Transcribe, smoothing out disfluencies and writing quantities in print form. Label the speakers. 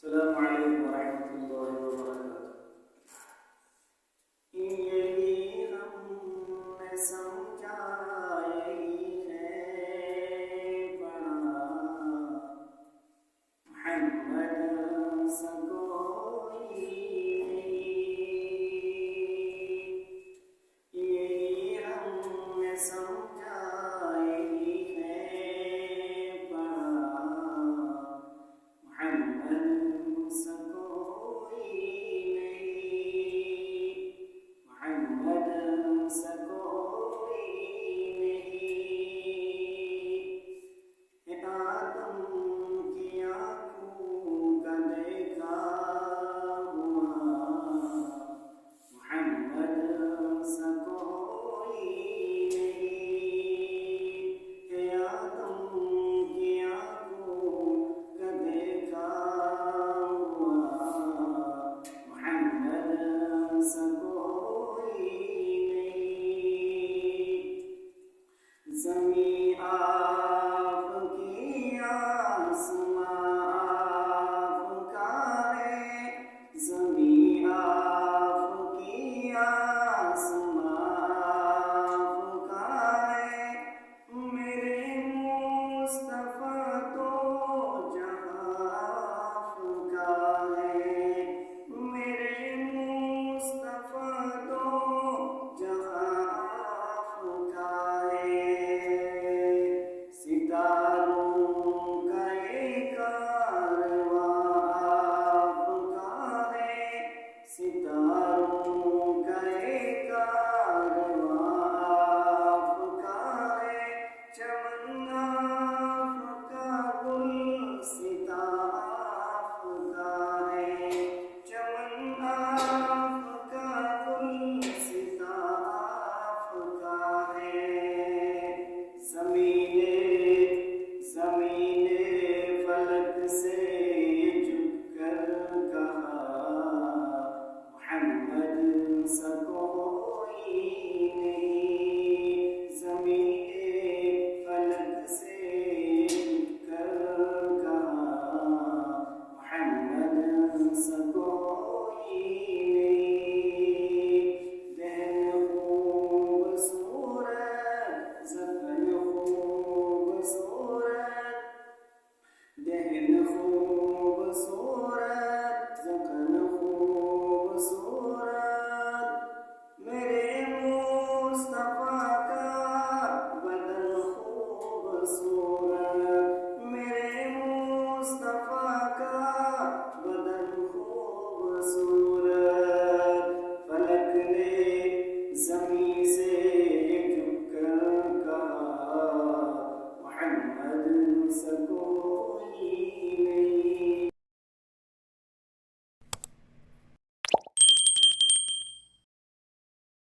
Speaker 1: अस्सलामु अलैकुम वरहमतुल्लाहि वबरकातुहू। यही हमने समझा, यही है पढ़ा, मुहम्मद सा कोई नहीं। यही हमने समझा, यही है पढ़ा, मुहम्मद सा कोई नहीं। मुहम्मद सा कोई नहीं। है आदम की आँखों का देखा हुआ, मुहम्मद सा कोई नहीं। है आदम की आँखों का देखा हुआ, मुहम्मद सा कोई नहीं। ज़मीं